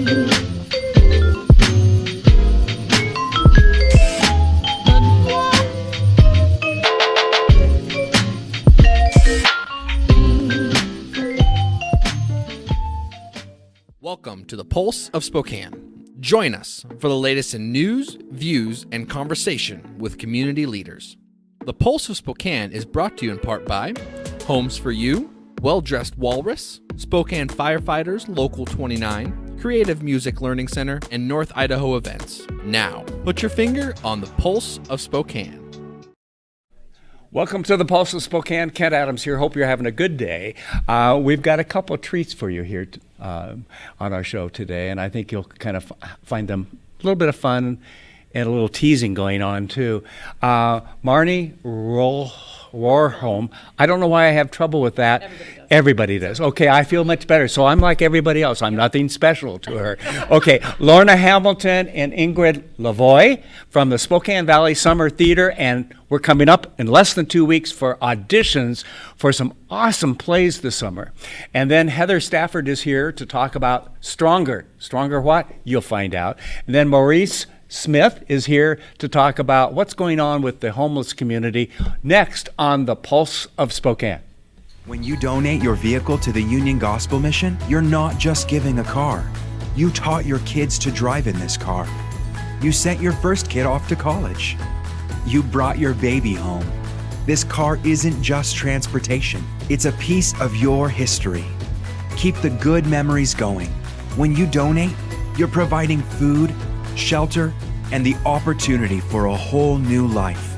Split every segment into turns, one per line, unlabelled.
Welcome to the Pulse of Spokane. Join us for the latest in news, views, and conversation with community leaders. The Pulse of Spokane is brought to you in part by Homes for You, Well Dressed Walrus, Spokane Firefighters Local 29, Creative Music Learning Center, and North Idaho Events. Now, put your finger on the Pulse of Spokane.
Welcome to the Pulse of Spokane. Kent Adams here. Hope you're having a good day. We've got a couple of treats for you here on our show today, and I think you'll kind of find them a little bit of fun and a little teasing going on too. Marnie Rorholm. I don't know why I have trouble with that. Everybody does. Okay, I feel much better. So I'm like everybody else. I'm nothing special to her. Okay, Lorna Hamilton and Ingrid LaVoie from the Spokane Valley Summer Theatre, and we're coming up in less than 2 weeks for auditions for some awesome plays this summer. And then Heather Statford is here to talk about Stronger. Stronger what? You'll find out. And then Maurice Smith is here to talk about what's going on with the homeless community next on the Pulse of Spokane.
When you donate your vehicle to the Union Gospel Mission, you're not just giving a car. You taught your kids to drive in this car. You sent your first kid off to college. You brought your baby home. This car isn't just transportation. It's a piece of your history. Keep the good memories going. When you donate, you're providing food, shelter, and the opportunity for a whole new life.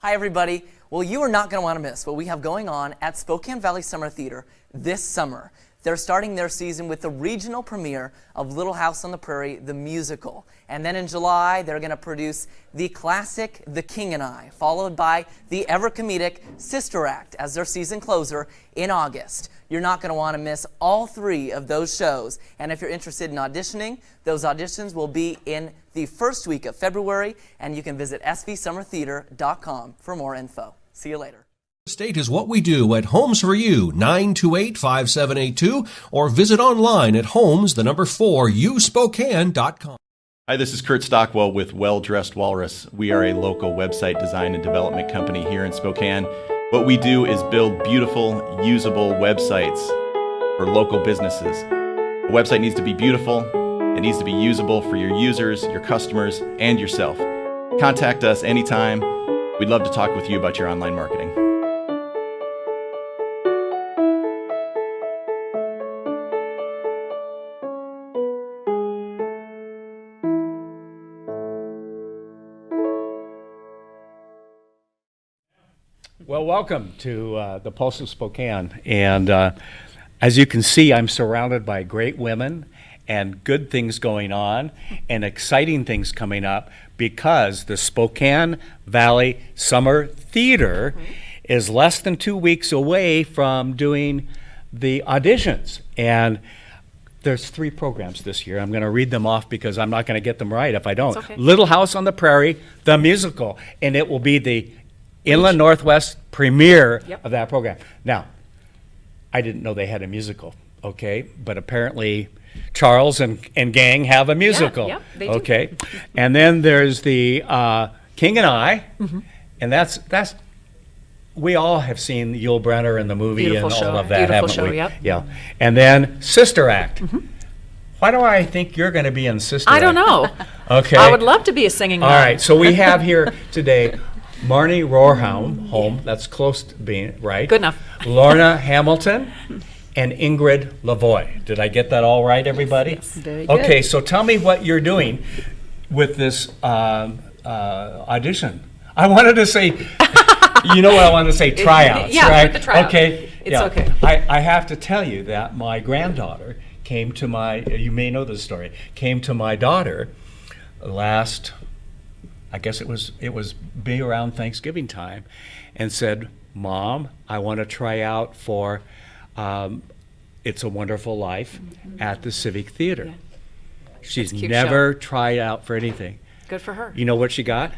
Hi everybody. Well, you are not going to want to miss what we have going on at Spokane Valley Summer Theatre this summer. They're starting their season with the regional premiere of Little House on the Prairie, the musical. And then in July, they're going to produce the classic The King and I, followed by the ever-comedic Sister Act as their season closer in August. You're not going to want to miss all three of those shows. And if you're interested in auditioning, those auditions will be in the first week of February, and you can visit svsummertheater.com for more info. See you later.
Estate is what we do at Homes for You, 928-5782, or visit online at homes4uspokane.com.
Hi, this is Kurt Stockwell with Well Dressed Walrus. We are a local website design and development company here in Spokane. What we do is build beautiful, usable websites for local businesses. A website needs to be beautiful, it needs to be usable for your users, your customers, and yourself. Contact us anytime. We'd love to talk with you about your online marketing.
Well, welcome to the Pulse of Spokane. And as you can see, I'm surrounded by great women and good things going on and exciting things coming up because the Spokane Valley Summer Theatre is less than 2 weeks away from doing the auditions. And there's 3 programs this year. I'm going to read them off because I'm not going to get them right if I don't.
Okay.
Little House on the Prairie, the musical, and it will be the Inland Northwest premiere of that program. Now, I didn't know they had a musical, okay? But apparently Charles and gang have a musical,
they do.
okay? And then there's the King and I, and that's we all have seen Yul Brynner in the movie
Beautiful
and
show.
all of that,
Beautiful
haven't
show,
we?
yep.
Yeah. And then Sister Act. Why do I think you're going to be in Sister Act?
I don't know.
Okay.
I would love to be a singing
All
mom.
right, so we have here today Marnie Rorholm, that's close to being right.
Good enough.
Lorna Hamilton and Ingrid LaVoie. Did I get that all right, everybody?
Yes. Very good.
Okay, so tell me what you're doing with this audition. I wanted to say, you know what I wanted to say, tryouts,
Yeah,
right?
the tryout.
Okay.
It's okay.
I have to tell you that my granddaughter came to you may know this story, came to my daughter last, I guess it was be around Thanksgiving time, and said, "Mom, I want to try out for It's a Wonderful Life at the Civic Theater."
Yeah.
She's
That's a cute
never tried out for anything.
Good for her.
You know what she got?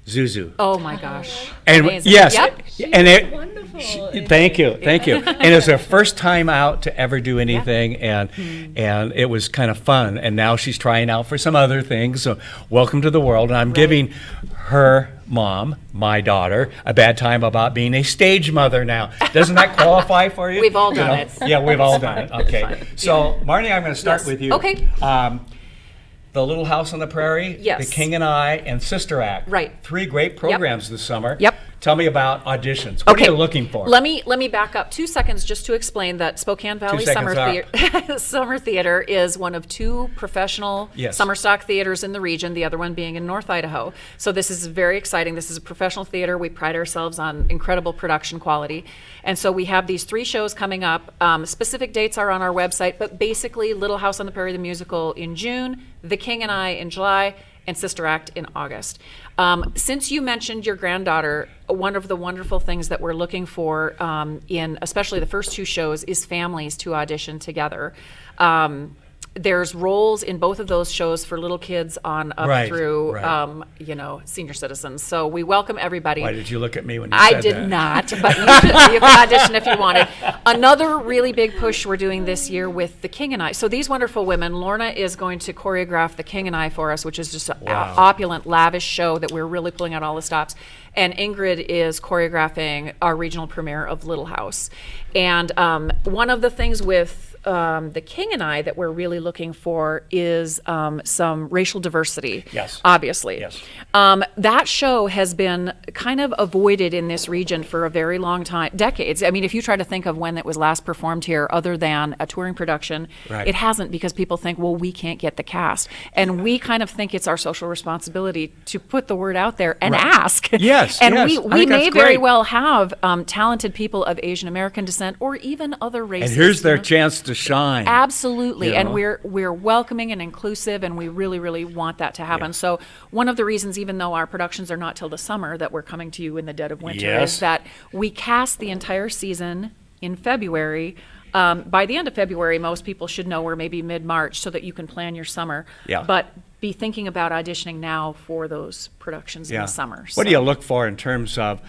Zuzu.
Oh my gosh.
And
Amazing.
yes,
Yep.
and thank you. And it was her first time out to ever do anything, and it was kind of fun. And now she's trying out for some other things. So welcome to the world. And I'm giving her mom, my daughter, a bad time about being a stage mother now. Doesn't that qualify for you?
We've all done it.
Yeah, we've all done it. Okay.
fine.
So Marnie, I'm going to start
Yes.
with you.
Okay.
The Little House on the Prairie,
Yes.
The King and I, and Sister Act.
Right.
3 great programs this summer.
Yep.
Tell me about auditions. What are you looking for?
Let me back up 2 seconds just to explain that Spokane Valley Summer Theatre is one of 2 professional summer stock theaters in the region, the other one being in North Idaho. So this is very exciting. This is a professional theater. We pride ourselves on incredible production quality. And so we have these 3 shows coming up. Specific dates are on our website, but basically Little House on the Prairie, the musical, in June, The King and I in July, and Sister Act in August. Since you mentioned your granddaughter, one of the wonderful things that we're looking for in especially the first 2 shows is families to audition together. There's roles in both of those shows for little kids on up through, senior citizens. So we welcome everybody.
Why did you look at me when you said that?
I did not, but you can audition if you wanted. Another really big push we're doing this year with The King and I. So these wonderful women, Lorna is going to choreograph The King and I for us, which is just an opulent, lavish show that we're really pulling out all the stops. And Ingrid is choreographing our regional premiere of Little House. And one of the things with The King and I that we're really looking for is some racial diversity.
Yes.
Obviously.
Yes.
That show has been kind of avoided in this region for a very long time, decades. I mean, if you try to think of when it was last performed here, other than a touring production, it hasn't, because people think, well, we can't get the cast. And we kind of think it's our social responsibility to put the word out there and ask.
Yes.
And
yes.
we may very well have talented people of Asian American descent or even other races.
And here's their chance to shine.
Absolutely.
You
And
know?
we're welcoming and inclusive, and we really, really want that to happen.
Yeah.
So one of the reasons, even though our productions are not till the summer, that we're coming to you in the dead of winter,
Yes.
is that we cast the entire season in February. By the end of February, most people should know, or maybe mid-March, so that you can plan your summer.
Yeah.
But be thinking about auditioning now for those productions in the summer.
What do you look for in terms of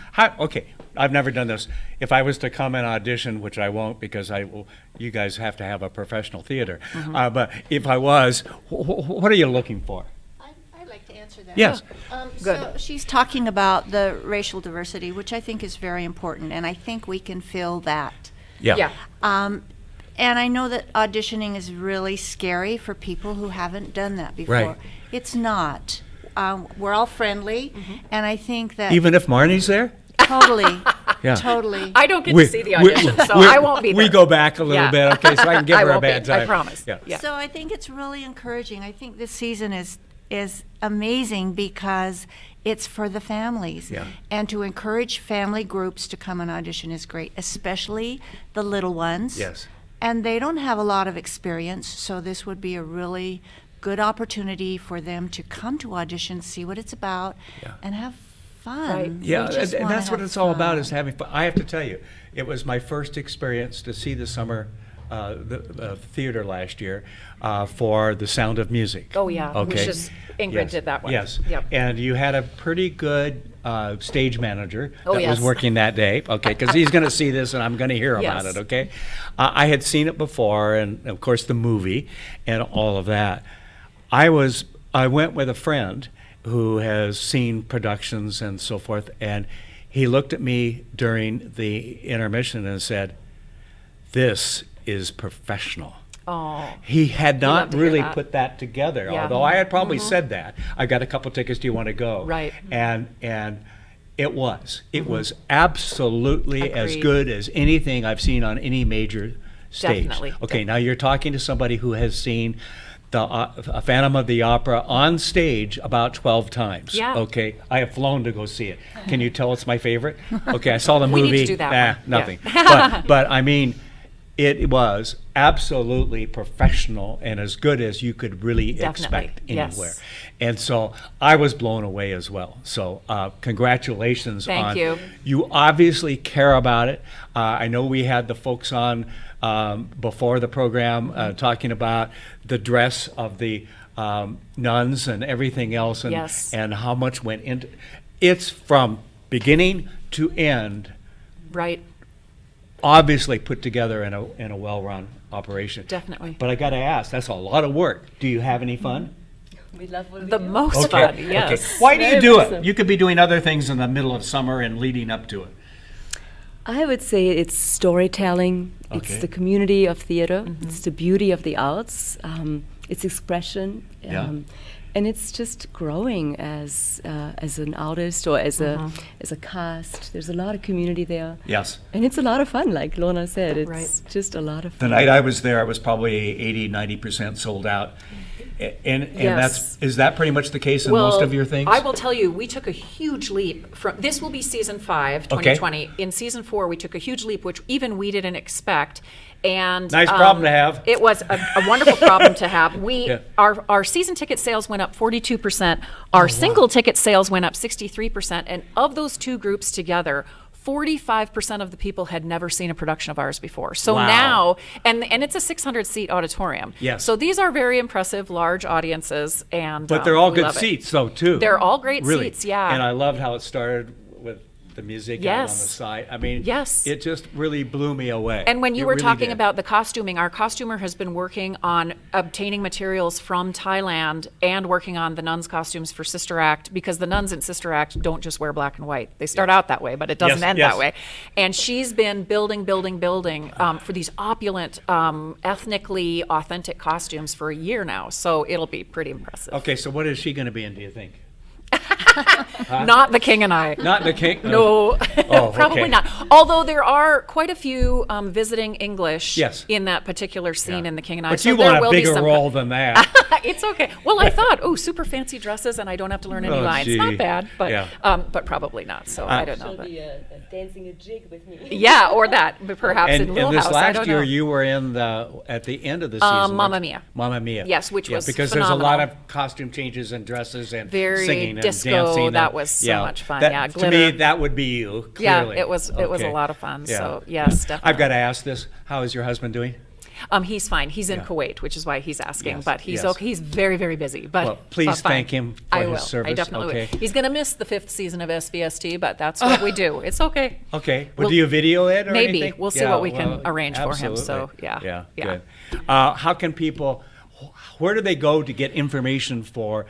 I've never done this. If I was to come and audition, which I won't, because you guys have to have a professional theater. But if I was, what are you looking for?
I'd like to answer that.
Yes.
So she's talking about the racial diversity, which I think is very important, and I think we can fill that.
Yeah.
And I know that auditioning is really scary for people who haven't done that before.
Right.
It's not. We're all friendly, and I think that
Even if Marnie's there?
totally,
Yeah.
totally.
I don't get to see the audition, so I won't be there.
We go back a little bit, okay, so I can give her a
won't be.
bad time.
I promise.
Yeah.
So I think it's really encouraging. I think this season is amazing because it's for the families.
Yeah.
And to encourage family groups to come and audition is great, especially the little ones.
Yes.
And they don't have a lot of experience, so this would be a really good opportunity for them to come to audition, see what it's about, and have fun.
Right.
Yeah,
We just
and
wanna
that's what
have
it's all about,
fun.
is having fun. I have to tell you, it was my first experience to see the summer the theater last year for The Sound of Music.
Oh, yeah.
Okay.
Which is, Ingrid did that one.
Yes.
Yep.
And you had a pretty good stage manager
Oh,
that
yes.
was working that day, okay, because he's going to see this and I'm going to hear about
Yes.
it, okay? I had seen it before, and of course the movie and all of that. I went with a friend who has seen productions and so forth, and he looked at me during the intermission and said, "This is professional."
Oh.
He had
love
not
to hear
really
that.
put that together,
Yeah.
although I had probably said that. I got a couple tickets, do you want to go?
Right.
And it was. It was absolutely as
Agreed.
good as anything I've seen on any major stage.
Definitely.
Okay, now you're talking to somebody who has seen the Phantom of the Opera on stage about 12 times.
Yeah.
Okay, I have flown to go see it. Can you tell it's my favorite? Okay, I saw the movie.
We need to do that one.
Nothing.
Yeah.
But I mean, it was absolutely professional and as good as you could really
Definitely,
expect
yes.
anywhere. And so I was blown away as well. So congratulations
Thank
on
you.
You obviously care about it. I know we had the folks on before the program talking about the dress of the nuns and everything else, and
Yes.
and how much went into. it's from beginning to end,
Right.
obviously put together in a well-run operation.
Definitely.
But I got to ask, that's a lot of work. Do you have any fun?
We love what we
The
do.
most fun, yes.
Why do you
Very
do
awesome.
it? You could be doing other things in the middle of summer and leading up to it.
I would say it's storytelling.
Okay.
It's the community of theater. It's the beauty of the arts. It's expression.
Yeah.
And it's just growing as an artist or as a cast. There's a lot of community there.
Yes.
And it's a lot of fun, like Lorna said. It's
Right.
just a lot of
The
fun.
night I was there, I was probably 80-90% sold out. And
Yes.
is that pretty much the case in most of your things?
I will tell you, we took a huge leap from, this will be season 5, 2020. In season 4, we took a huge leap, which even we didn't expect. And
Nice problem to have.
It was a wonderful problem to have.
Yeah.
Our season ticket sales went up 42%. Our single ticket sales went up 63%. And of those two groups together, 45% of the people had never seen a production of ours before. So
Wow.
now, and it's a 600-seat auditorium.
Yes.
So these are very impressive, large audiences, and
But they're all
we
good
love it.
seats, though, too.
They're all great
Really.
seats, yeah.
And I loved how it started with the music out on the
Yes.
side. I mean,
Yes.
it just really blew me away.
And when you
It
were
really
talking
did.
about the costuming, our costumer has been working on obtaining materials from Thailand and working on the nuns' costumes for Sister Act, because the nuns in Sister Act don't just wear black and white. They start out that way, but it doesn't
Yes,
end
yes.
that way. And she's been building for these opulent, ethnically authentic costumes for a year now. So it'll be pretty impressive.
Okay, so what is she going to be in, do you think?
Not the king and I.
Not the king?
No,
Oh,
probably
okay.
not. Although there are quite a few visiting English
Yes.
in that particular scene
Yeah.
in The King and I.
But
so
you
there
want a
will be
bigger
some-
role than that.
It's okay. Well, I thought, super fancy dresses, and I don't have to learn any
Oh,
lines.
gee.
Not bad, but
Yeah.
But probably not. So I don't know.
She'll
But.
be dancing a jig with me.
Yeah, or that, but perhaps in
And
Little
this
House. I
last
don't
year,
know.
you were in at the end of the season.
Mamma
weren't you?
Mia.
Mamma Mia.
Yes, which was
because there's a lot
phenomenal.
of costume changes and dresses and
Very
singing
disco.
and dancing.
That
and-
was so much fun.
that-
Yeah,
to me,
glitter.
that would be you.
Yeah,
Clearly.
it was a
Okay.
lot of fun.
Yeah.
So yes, definitely.
I've got to ask this: how is your husband doing?
He's fine. He's in
Yeah.
Kuwait, which is why he's asking.
Yes,
But he's
yes.
okay. He's very, very busy. But
Well, please
but fine.
thank him for
I
his
will.
service.
I definitely
Okay.
will. He's going to miss the 5th season of SVST, but that's what we do. It's okay.
Okay. Well,
We'll-
do you video it or
maybe.
anything?
We'll see what we can arrange for him. So,
absolutely.
yeah.
Good. How can people? Where do they go to get information for?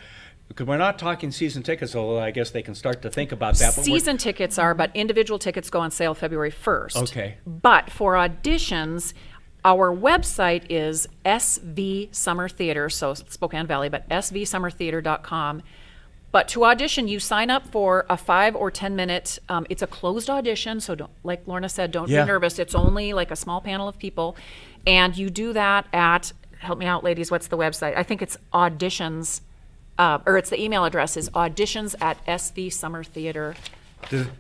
Because we're not talking season tickets, although I guess they can start to think about that. But
Season tickets are, but individual tickets go on sale February 1st.
Okay.
But for auditions, our website is SV Summer Theater, so Spokane Valley, but svsummertheater.com. But to audition, you sign up for a 5 or 10 minute, it's a closed audition, so don't, like Lorna said, don't
Yeah.
be nervous. It's only like a small panel of people. And you do that at, help me out, ladies, what's the website? I think it's auditions, or it's the email address is auditions@svsummertheater.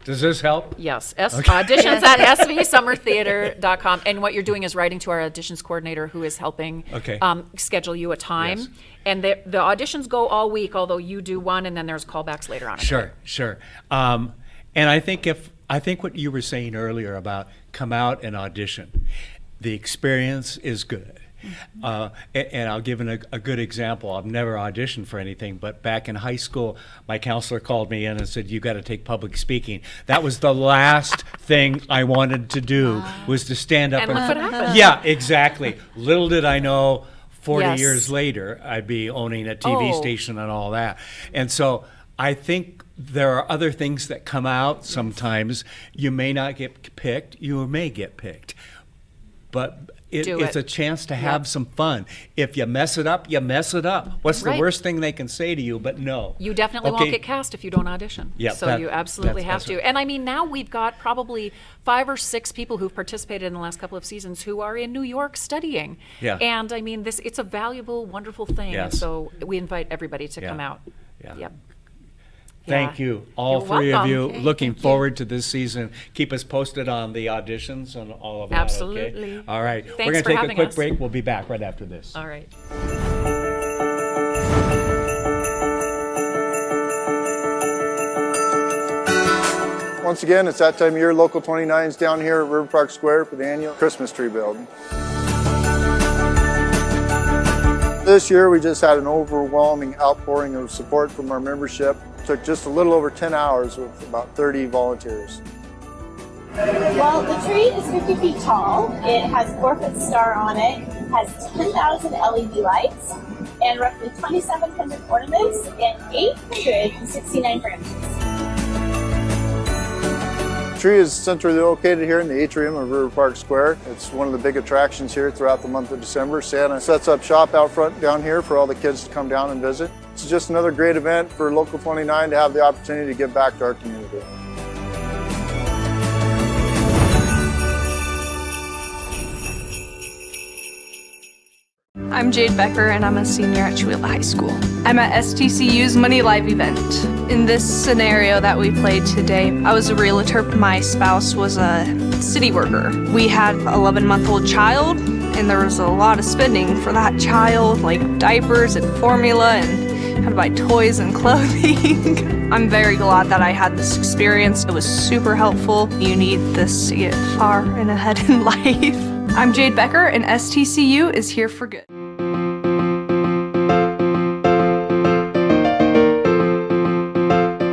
does this help?
Yes, auditions at svsummertheater.com. And what you're doing is writing to our auditions coordinator who is helping
Okay.
schedule you a time.
Yes.
And the auditions go all week, although you do one and then there's callbacks later on.
Sure. And I think what you were saying earlier about come out and audition, the experience is good. And I'll give a good example. I've never auditioned for anything, but back in high school, my counselor called me in and said, "You got to take public speaking." That was the last thing I wanted to do was to stand up
And look what happened.
Yeah, exactly. Little did I know, 40
Yes.
years later, I'd be owning a TV
Oh.
station and all that. And so I think there are other things that come out sometimes. You may not get picked, you may get picked. But
Do
it's
it.
a chance to have some fun. If you mess it up, you mess it up. What's the
Right.
worst thing they can say to you but no?
You definitely
Okay.
won't get cast if you don't audition.
Yeah,
so
that-
you absolutely have
that's
to.
right.
And I mean, now we've got probably 5 or 6 people who've participated in the last couple of seasons who are in New York studying.
Yeah.
And I mean, it's a valuable, wonderful thing.
Yes.
So we invite everybody to
Yeah.
come out.
Yeah.
Yep.
Thank
Yeah.
you, all
You're
3
welcome.
of you.
Okay,
Looking
thank you.
forward to this season. Keep us posted on the auditions and all of that. Okay?
Absolutely.
All right.
Thanks
We're going
for
to take a
having
quick
us.
break. We'll be back right after this.
All right.
Once again, it's that time of year. Local 29's down here at River Park Square for the annual Christmas tree building. This year, we just had an overwhelming outpouring of support from our membership. Took just a little over 10 hours with about 30 volunteers.
Well, the tree is 50 feet tall. It has a 4-foot star on it, has 10,000 LED lights, and roughly 2,700 ornaments and 869 branches.
The tree is centrally located here in the atrium of River Park Square. It's one of the big attractions here throughout the month of December. Santa sets up shop out front down here for all the kids to come down and visit. It's just another great event for Local 29 to have the opportunity to give back to our community.
I'm Jade Becker and I'm a senior at Chewilla High School. I'm at STCU's Money Live event. In this scenario that we played today, I was a realtor. My spouse was a city worker. We had an 11-month-old child and there was a lot of spending for that child, like diapers and formula, and had to buy toys and clothing. I'm very glad that I had this experience. It was super helpful. You need this to get far and ahead in life. I'm Jade Becker and STCU is here for good.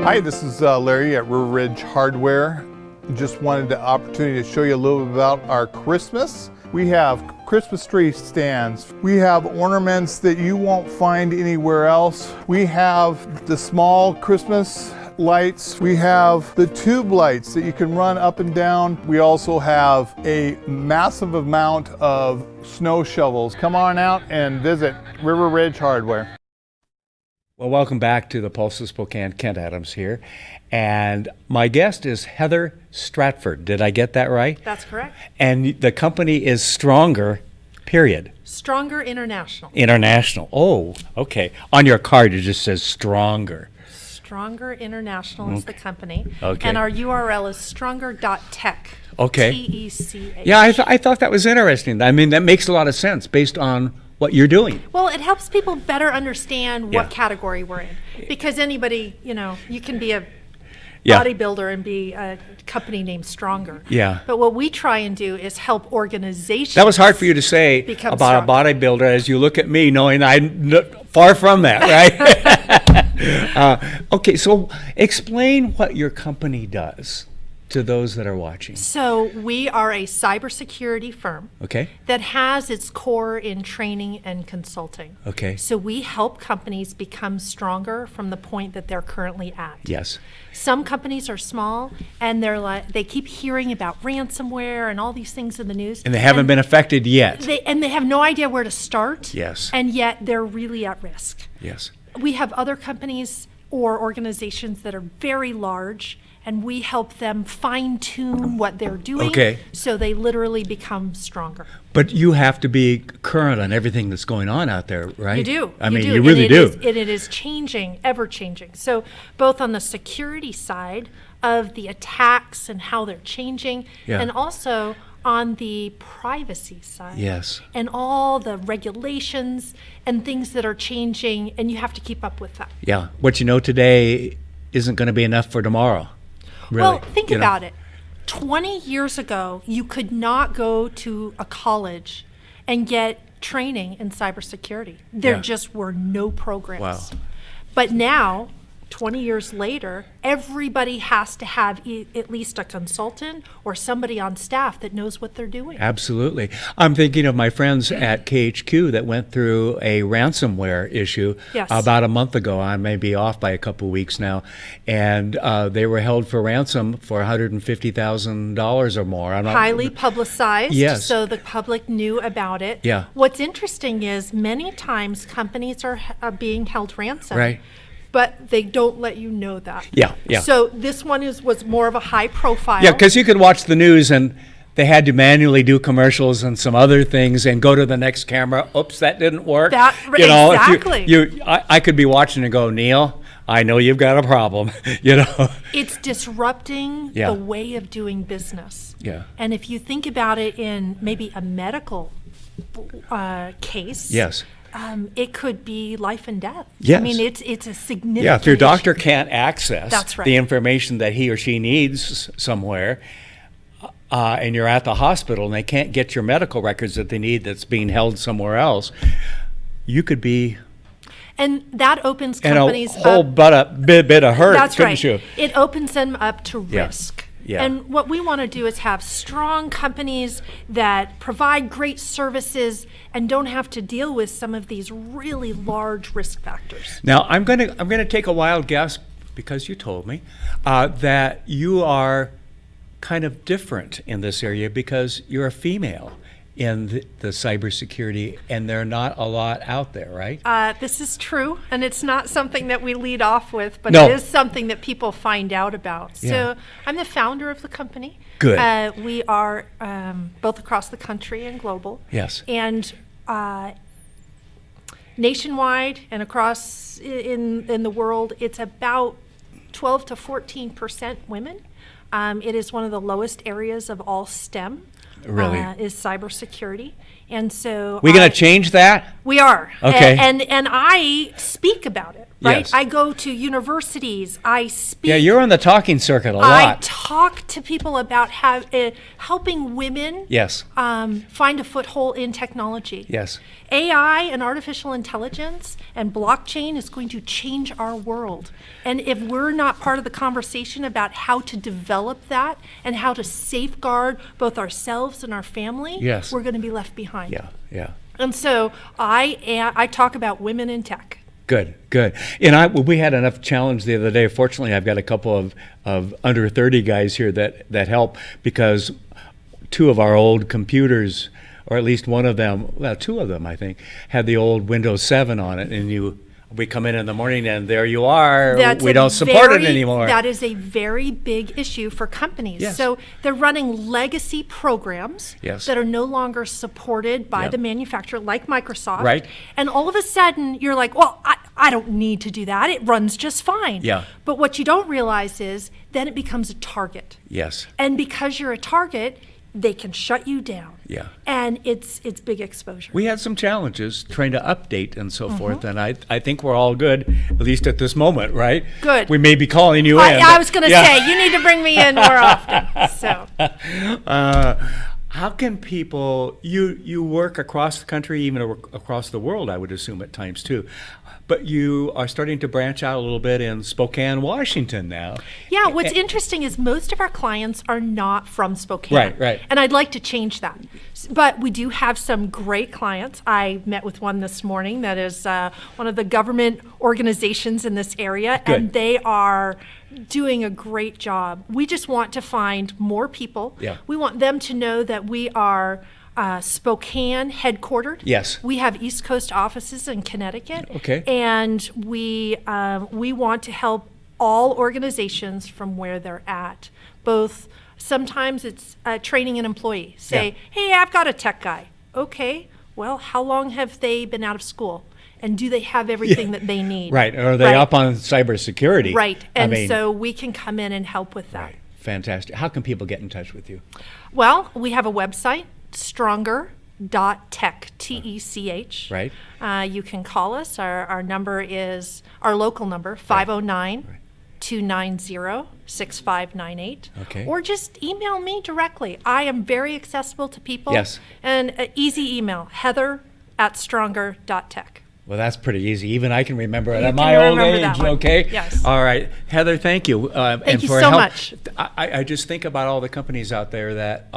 Hi, this is Larry at River Ridge Hardware. Just wanted the opportunity to show you a little bit about our Christmas. We have Christmas tree stands. We have ornaments that you won't find anywhere else. We have the small Christmas lights. We have the tube lights that you can run up and down. We also have a massive amount of snow shovels. Come on out and visit River Ridge Hardware.
Well, welcome back to the Pulse of Spokane. Kent Adams here. And my guest is Heather Statford. Did I get that right?
That's correct.
And the company is Stronger, period.
Stronger International.
International. Oh, okay. On your card, it just says Stronger.
Stronger International is the company.
Okay.
And our URL is stronger.tech.
Okay.
T-E-C-H.
Yeah, I thought that was interesting. I mean, that makes a lot of sense based on what you're doing.
Well, it helps people better understand what category we're in. Because anybody, you can be a bodybuilder and be a company named Stronger.
Yeah.
But what we try and do is help organizations.
That was hard for you to say about a bodybuilder as you look at me, knowing I'm far from that, right? Okay, so explain what your company does to those that are watching.
So we are a cybersecurity firm that has its core in training and consulting.
Okay.
So we help companies become stronger from the point that they're currently at.
Yes.
Some companies are small and they keep hearing about ransomware and all these things in the news.
And they haven't been affected yet.
They have no idea where to start.
Yes.
And yet they're really at risk.
Yes.
We have other companies or organizations that are very large, and we help them fine-tune what they're doing so they literally become stronger.
But you have to be current on everything that's going on out there, right?
You do.
I mean, you really do.
And it is changing, ever-changing. So both on the security side of the attacks and how they're changing, and also on the privacy side.
Yes.
And all the regulations and things that are changing, and you have to keep up with that.
Yeah. What you know today isn't going to be enough for tomorrow. Really,
well, think about it. 20 years ago, you could not go to a college and get training in cybersecurity. There just were no programs.
Wow.
But now, 20 years later, everybody has to have at least a consultant or somebody on staff that knows what they're doing.
Absolutely. I'm thinking of my friends at KHQ that went through a ransomware issue about a month ago. I may be off by a couple of weeks now. And they were held for ransom for $150,000 or more.
Highly publicized,
yes.
So the public knew about it.
Yeah.
What's interesting is many times companies are being held ransom.
Right.
But they don't let you know that.
Yeah.
So this one was more of a high profile.
Yeah, because you could watch the news and they had to manually do commercials and some other things and go to the next camera. Oops, that didn't work.
Exactly.
I could be watching and go, Neil, I know you've got a problem.
It's disrupting the way of doing business.
Yeah.
And if you think about it in maybe a medical case.
Yes.
It could be life and death.
Yes.
I mean, it's a significant
if your doctor
issue.
can't access the information that he or she needs somewhere, and you're at the hospital and they can't get your medical records that they need that's being held somewhere else, you could be
And that opens
and
companies
a whole
up.
bit of hurt,
That's
couldn't
right.
you?
It opens them up to
Yeah.
risk.
Yeah.
And what we want to do is have strong companies that provide great services and don't have to deal with some of these really large risk factors.
Now, I'm gonna take a wild guess, because you told me, that you are kind of different in this area because you're a female in the cybersecurity, and there are not a lot out there, right?
This is true, and it's not something that we lead off with, but
No.
it is something that people find out about.
Yeah.
So I'm the founder of the company.
Good.
We are both across the country and global.
Yes.
And nationwide and across in the world, it's about 12 to 14% women. It is one of the lowest areas of all STEM.
Really?
Is cybersecurity. And so
We gonna change that?
we are.
Okay.
And I speak about it, right?
Yes.
I go to universities. I speak.
Yeah, you're on the talking circuit a
I
lot.
talk to people about helping women
Yes.
find a foothold in technology.
Yes.
AI and artificial intelligence and blockchain is going to change our world. And if we're not part of the conversation about how to develop that and how to safeguard both ourselves and our family,
Yes.
we're going to be left behind.
Yeah. Yeah.
And so I talk about women in tech.
Good, good. And we had enough challenge the other day. Fortunately, I've got a couple of under 30 guys here that help, because two of our old computers, or at least one of them, well, two of them, I think, had the old Windows 7 on it, and we come in the morning and there you are. We don't support it anymore.
That is a very big issue for companies.
Yes.
So they're running legacy programs
Yes.
that are no longer supported by
Yep.
the manufacturer, like Microsoft.
Right.
And all of a sudden, you're like, well, I don't need to do that. It runs just fine.
Yeah.
But what you don't realize is then it becomes a target.
Yes.
And because you're a target, they can shut you down.
Yeah.
And it's big exposure.
We had some challenges trying to update and so
Mm-hmm.
forth, and I think we're all good, at least at this moment, right?
Good.
We may be calling you in.
I was going to say, you need to bring me in more often. So.
How can people, you work across the country, even across the world, I would assume at times too, but you are starting to branch out a little bit in Spokane, Washington now.
Yeah, what's interesting is most of our clients are not from Spokane.
Right, right.
And I'd like to change that. But we do have some great clients. I met with one this morning that is one of the government organizations in this area,
Good.
and they are doing a great job. We just want to find more people.
Yeah.
We want them to know that we are Spokane headquartered.
Yes.
We have East Coast offices in Connecticut.
Okay.
And we want to help all organizations from where they're at. Both, sometimes it's training an employee. Say, hey, I've got a tech guy. Okay, well, how long have they been out of school? And do they have everything that they need?
Right, are they up on cybersecurity?
Right, and so we can come in and help with that.
Right. Fantastic. How can people get in touch with you?
Well, we have a website, stronger.tech, T-E-C-H.
Right.
You can call us. Our number is, our local number, 509-290-6598.
Okay.
Or just email me directly. I am very accessible to people.
Yes.
And easy email, heather@stronger.tech.
Well, that's pretty easy. Even I can remember it
You
at
can
my old
remember
age,
that one.
okay?
Yes.
All right. Heather, thank you.
Thank you
for
so
help.
much.
I just think about all the companies out there that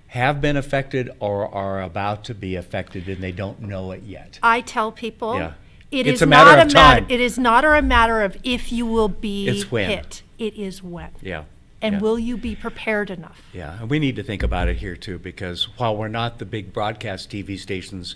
have been affected or are about to be affected, and they don't know it yet.
I tell people,
Yeah.
it
It's
is
a matter
not
of time.
It is not a matter of if you will be
It's when.
hit. It is when.
Yeah.
And
yeah.
will you be prepared enough?
Yeah, and we need to think about it here too, because while we're not the big broadcast TV stations,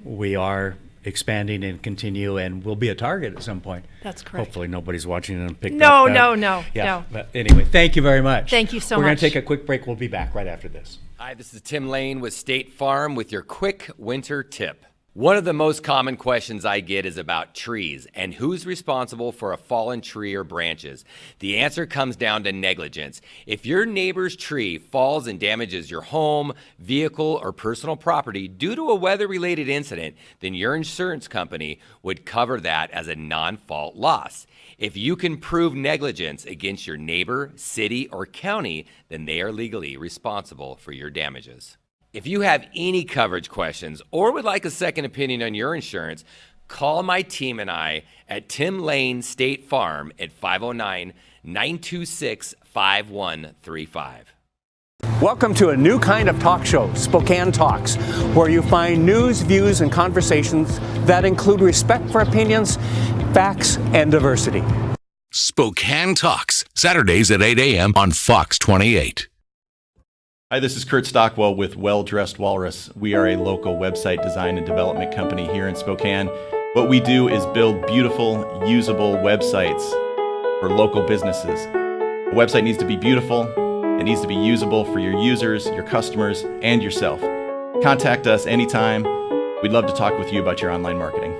we are expanding and continue, and we'll be a target at some point.
That's correct.
Hopefully nobody's watching and picked
No,
up.
no.
But anyway, thank you very much.
Thank you so
We're going
much.
to take a quick break. We'll be back right after this.
Hi, this is Tim Lane with State Farm with your quick winter tip. One of the most common questions I get is about trees and who's responsible for a fallen tree or branches. The answer comes down to negligence. If your neighbor's tree falls and damages your home, vehicle, or personal property due to a weather-related incident, then your insurance company would cover that as a non-fault loss. If you can prove negligence against your neighbor, city, or county, then they are legally responsible for your damages. If you have any coverage questions or would like a second opinion on your insurance, call my team and I at Tim Lane State Farm at 509-926-5135.
Welcome to a new kind of talk show, Spokane Talks, where you find news, views, and conversations that include respect for opinions, facts, and diversity.
Spokane Talks, Saturdays at 8 a.m. on Fox 28.
Hi, this is Kurt Stockwell with Well Dressed Walrus. We are a local website design and development company here in Spokane. What we do is build beautiful, usable websites for local businesses. A website needs to be beautiful, it needs to be usable for your users, your customers, and yourself. Contact us anytime. We'd love to talk with you about your online marketing.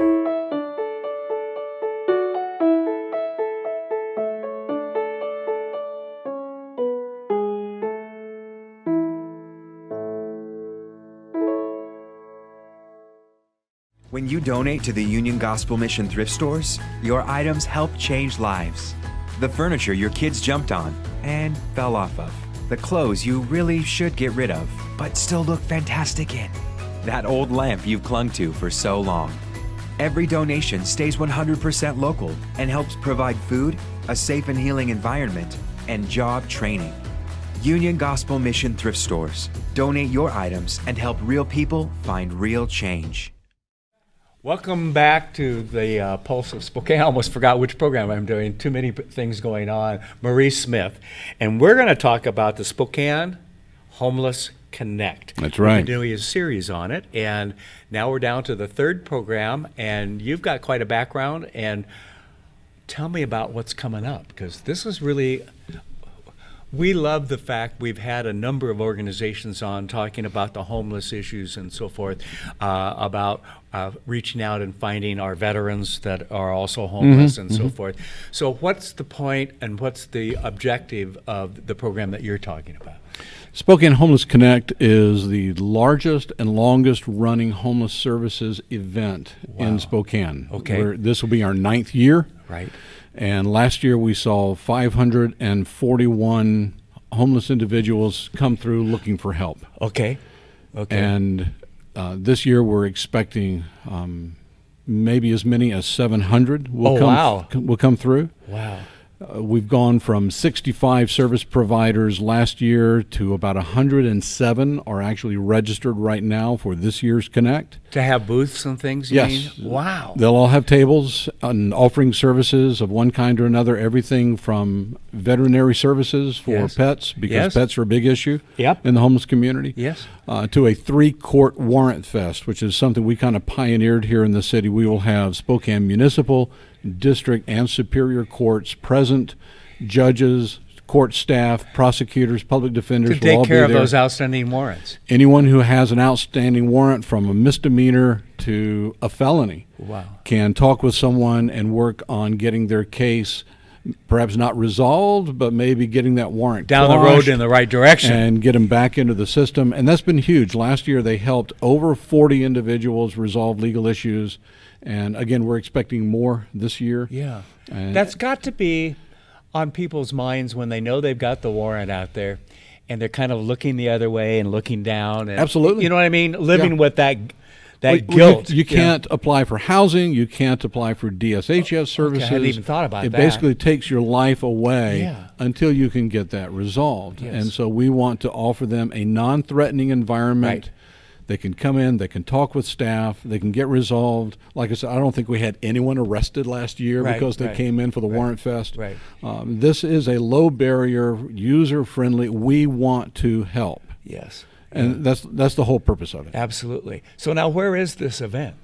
When you donate to the Union Gospel Mission thrift stores, your items help change lives. The furniture your kids jumped on and fell off of. The clothes you really should get rid of, but still look fantastic in. That old lamp you've clung to for so long. Every donation stays 100% local and helps provide food, a safe and healing environment, and job training. Union Gospel Mission thrift stores. Donate your items and help real people find real change.
Welcome back to the Pulse of Spokane. I almost forgot which program I'm doing. Too many things going on. Maurice Smith. And we're going to talk about the Spokane Homeless Connect.
That's right.
We've been doing a series on it, and now we're down to the third program, and you've got quite a background. And tell me about what's coming up, because this is really... We love the fact we've had a number of organizations on talking about the homeless issues and so forth, about reaching out and finding our veterans that are also homeless and so forth. So what's the point and what's the objective of the program that you're talking about?
Spokane Homeless Connect is the largest and longest running homeless services event in Spokane.
Okay.
This will be our 9th year.
Right.
And last year we saw 541 homeless individuals come through looking for help.
Okay.
And this year we're expecting maybe as many as 700 will come through.
Wow.
We've gone from 65 service providers last year to about 107 are actually registered right now for this year's Connect.
To have booths and things, you
Yes.
mean? Wow.
They'll all have tables and offering services of one kind or another, everything from veterinary services for pets, because pets are a big issue in the homeless community, to a 3-court warrant fest, which is something we kind of pioneered here in the city. We will have Spokane Municipal, District, and Superior Courts present, judges, court staff, prosecutors, public defenders
to
will all
take care
be
of
there.
those outstanding warrants.
Anyone who has an outstanding warrant from a misdemeanor to a felony can talk with someone and work on getting their case perhaps not resolved, but maybe getting that warrant
down the road in the right direction
and get them back into the system. And that's been huge. Last year they helped over 40 individuals resolve legal issues. And again, we're expecting more this year.
Yeah.
And
that's got to be on people's minds when they know they've got the warrant out there and they're kind of looking the other way and looking down. And,
absolutely.
You know what I mean? Living with that guilt.
You can't apply for housing. You can't apply for DSHS services.
I hadn't even thought about that.
It basically takes your life away until you can get that resolved.
Yes.
And so we want to offer them a non-threatening environment.
Right.
They can come in, they can talk with staff, they can get resolved. Like I said, I don't think we had anyone arrested last year because they came in for the Warrant Fest.
Right.
This is a low barrier, user-friendly, we want to help.
Yes.
And that's the whole purpose of it.
Absolutely. So now where is this event?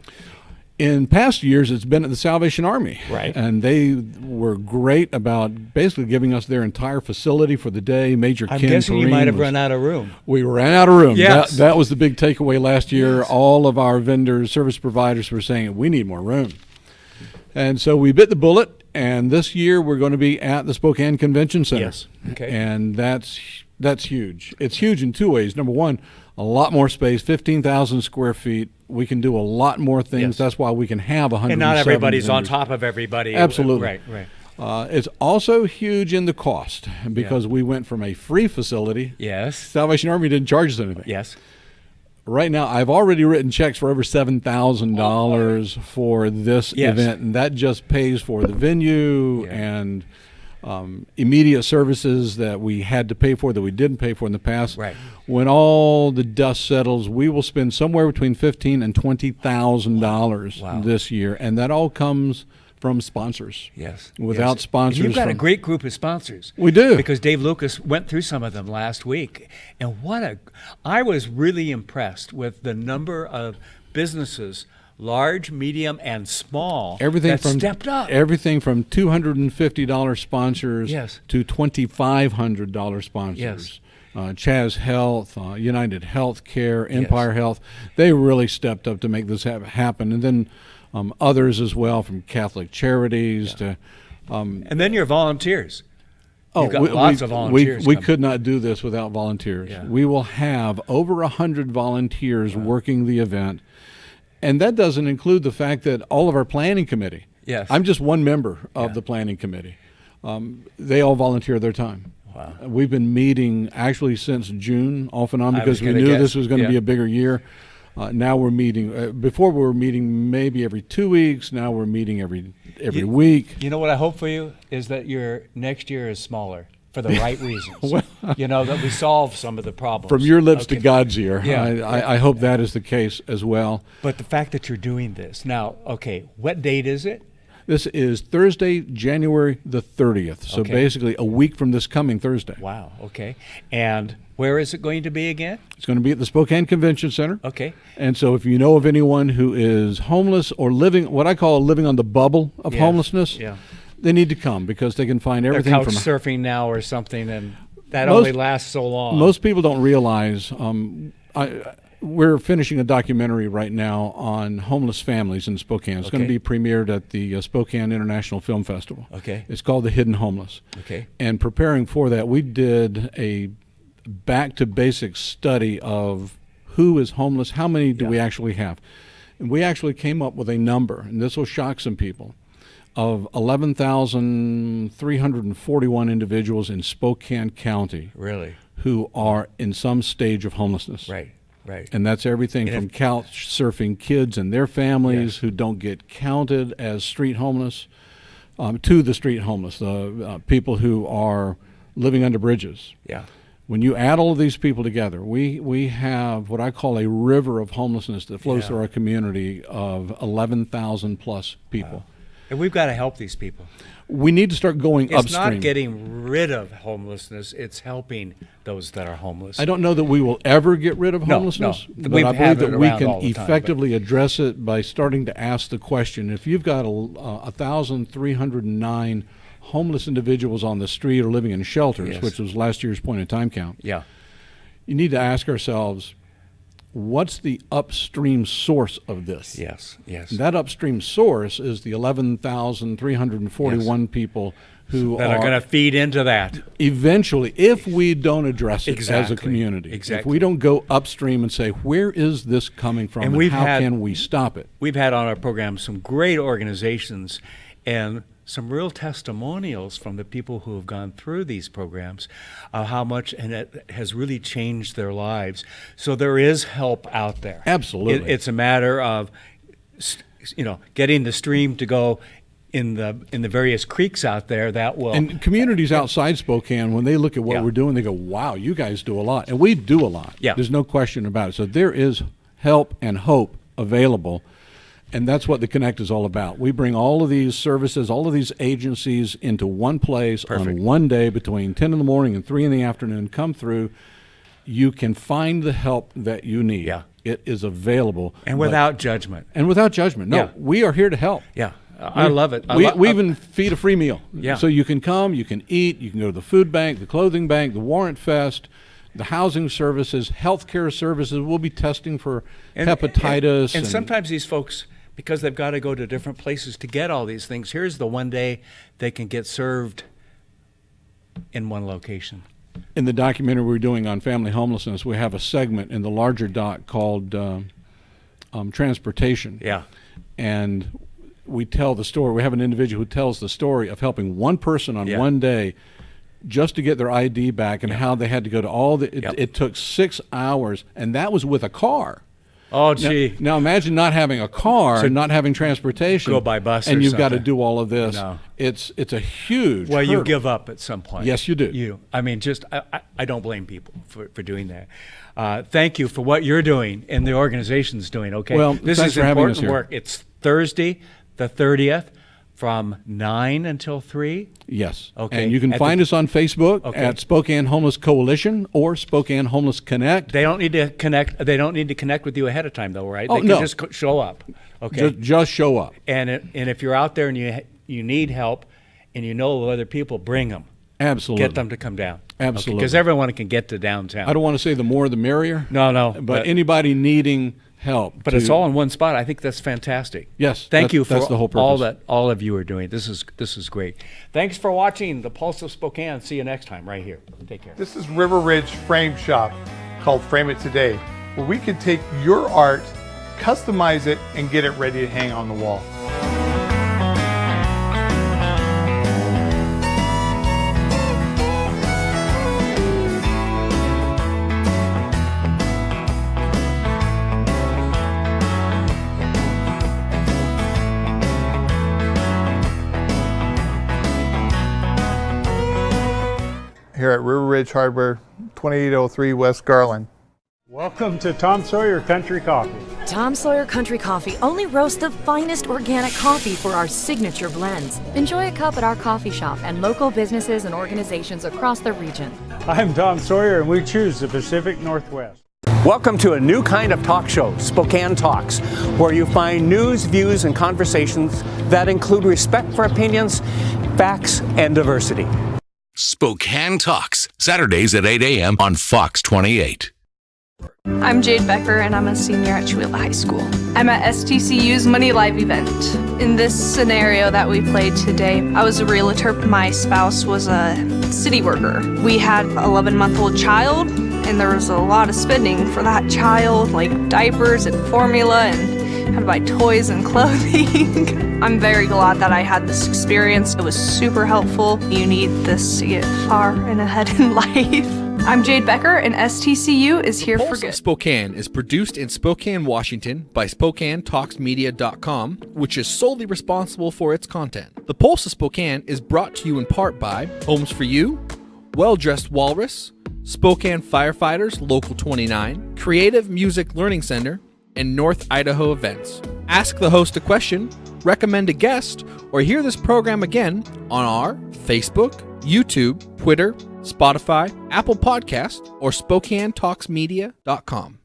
In past years, it's been at the Salvation Army.
Right.
And they were great about basically giving us their entire facility for the day. Major
I'm
Ken
guessing you
Perrine
might have
was-
run out of room.
We ran out of room.
Yes.
That was the big takeaway last year. All of our vendors, service providers were saying, we need more room. And so we bit the bullet, and this year we're going to be at the Spokane Convention Center.
Yes. Okay.
And that's huge. It's huge in two ways. Number one, a lot more space, 15,000 square feet. We can do a lot more things.
Yes.
That's why we can have 107
And not everybody's on
vendors.
top of everybody.
Absolutely.
Right.
It's also huge in the cost because we went from a free facility.
Yes.
Salvation Army didn't charge us anything.
Yes.
Right now, I've already written checks for over $7,000 for this event, and that just pays for the venue and immediate services that we had to pay for that we didn't pay for in the past.
Right.
When all the dust settles, we will spend somewhere between $15,000 and $20,000 this year, and that all comes from sponsors.
Yes.
Without sponsors.
And you've got a great group of sponsors.
We do.
Because Dave Lucas went through some of them last week. And I was really impressed with the number of businesses, large, medium, and small, that stepped up.
Everything from $250 sponsors to $2,500 sponsors.
Yes.
Chaz Health, United Healthcare, Empire Health, they really stepped up to make this happen. And then others as well, from Catholic Charities to...
and then your volunteers. You've got lots of volunteers.
We could not do this without volunteers. Yeah. We will have over 100 volunteers working the event. And that doesn't include the fact that all of our planning committee.
Yes.
I'm just one member of the planning committee. They all volunteer their time.
Wow.
We've been meeting actually since June, off and on, because we knew this was going to be a bigger year. Now we're meeting. Before we were meeting maybe every 2 weeks. Now we're meeting every week.
You know what I hope for you is that your next year is smaller for the right reasons. That we solve some of the problems.
From your lips to God's ear.
Yeah.
I hope that is the case as well.
But the fact that you're doing this now, what date is it?
This is Thursday, January the 30th. So basically a week from this coming Thursday.
Wow. Okay. And where is it going to be again?
It's going to be at the Spokane Convention Center.
Okay.
And so if you know of anyone who is homeless or living, what I call living on the bubble of homelessness, they need to come because they can find everything.
They're couch surfing now or something, and that only lasts so long.
Most people don't realize. We're finishing a documentary right now on homeless families in Spokane. It's going to be premiered at the Spokane International Film Festival.
Okay.
It's called The Hidden Homeless.
Okay.
And preparing for that, we did a back-to-basics study of who is homeless, how many do we actually have. And we actually came up with a number, and this will shock some people, of 11,341 individuals in Spokane County.
Really?
Who are in some stage of homelessness.
Right. Right.
And that's everything from couch surfing kids and their families who don't get counted as street homeless to the street homeless, people who are living under bridges.
Yeah.
When you add all of these people together, we have what I call a river of homelessness that flows through our community of 11,000 plus people.
Wow. And we've got to help these people.
We need to start going upstream.
It's not getting rid of homelessness, it's helping those that are homeless.
I don't know that we will ever get rid of homelessness, but I believe that we can effectively address it by starting to ask the question, if you've got 1,309 homeless individuals on the street or living in shelters, which was last year's point in time count, you need to ask ourselves, what's the upstream source of this?
Yes.
And that upstream source is the 11,341 people who
are going to feed into that.
Eventually, if we don't address it as a community. If we don't go upstream and say, where is this coming from and how can we stop it?
We've had on our program some great organizations and some real testimonials from the people who have gone through these programs, how much, and it has really changed their lives. So there is help out there.
Absolutely.
It's a matter of, getting the stream to go in the various creeks out there that will.
And communities outside Spokane, when they look at what we're doing, they go, wow, you guys do a lot. And we do a lot.
Yeah.
There's no question about it. So there is help and hope available. And that's what the Connect is all about. We bring all of these services, all of these agencies into one place on one day between 10 in the morning and 3 in the afternoon. Come through. You can find the help that you need.
Yeah.
It is available.
And without judgment.
And without judgment. No, we are here to help.
Yeah. I love it.
We even feed a free meal.
Yeah.
So you can come, you can eat, you can go to the food bank, the clothing bank, the Warrant Fest, the housing services, healthcare services. We'll be testing for hepatitis.
And sometimes these folks, because they've got to go to different places to get all these things, here's the one day they can get served in one location.
In the documentary we're doing on family homelessness, we have a segment in the larger doc called Transportation.
Yeah.
And we tell the story. We have an individual who tells the story of helping one person on one day just to get their ID back, and how they had to go to all the. It took 6 hours, and that was with a car.
Oh, gee.
Now imagine not having a car and not having transportation.
Go by bus
and
or
you've got to
something.
do all of this.
No.
It's a huge
Well, you
hurdle.
give up at some point.
Yes, you do.
I mean, I don't blame people for doing that. Thank you for what you're doing and the organization's doing, okay?
Well,
this
thanks
is
for having
important
us here.
work. It's Thursday, the 30th, from 9 until 3?
Yes.
Okay.
And you can find us on Facebook at Spokane Homeless Coalition or Spokane Homeless Connect.
They don't need to connect. They don't need to connect with you ahead of time, though, right?
Oh,
they can
no.
just show up. Okay.
Just show up.
And if you're out there and you need help, and you know other people, bring them.
Absolutely.
Get them to come down.
Absolutely.
Because everyone can get to downtown.
I don't want to say the more the merrier.
No.
But anybody needing help.
But it's all in one spot. I think that's fantastic.
Yes.
Thank you for
that's the whole purpose.
all of you are doing. This is great. Thanks for watching the Pulse of Spokane. See you next time right here. Take care.
This is River Ridge Frame Shop, called Frame It Today, where we can take your art, customize it, and get it ready to hang on the wall. Here at River Ridge Hardware, 2803 West Garland.
Welcome to Tom Sawyer Country Coffee.
Tom Sawyer Country Coffee only roasts the finest organic coffee for our signature blends. Enjoy a cup at our coffee shop and local businesses and organizations across the region.
I'm Tom Sawyer, and we choose the Pacific Northwest.
Welcome to a new kind of talk show, Spokane Talks, where you find news, views, and conversations that include respect for opinions, facts, and diversity.
Spokane Talks, Saturdays at 8 a.m. on Fox 28.
I'm Jade Becker, and I'm a senior at Chewilla High School. I'm at STCU's Money Live event. In this scenario that we played today, I was a realtor. My spouse was a city worker. We had an 11-month-old child, and there was a lot of spending for that child, like diapers and formula, and had to buy toys and clothing. I'm very glad that I had this experience. It was super helpful. You need this to get far and ahead in life. I'm Jade Becker, and STCU is here for
Pulse
good.
of Spokane is produced in Spokane, Washington by SpokaneTalksMedia.com, which is solely responsible for its content. The Pulse of Spokane is brought to you in part by Homes for You, Well Dressed Walrus, Spokane Firefighters Local 29, Creative Music Learning Center, and North Idaho Events. Ask the host a question, recommend a guest, or hear this program again on our Facebook, YouTube, Twitter, Spotify, Apple Podcast, or SpokaneTalksMedia.com.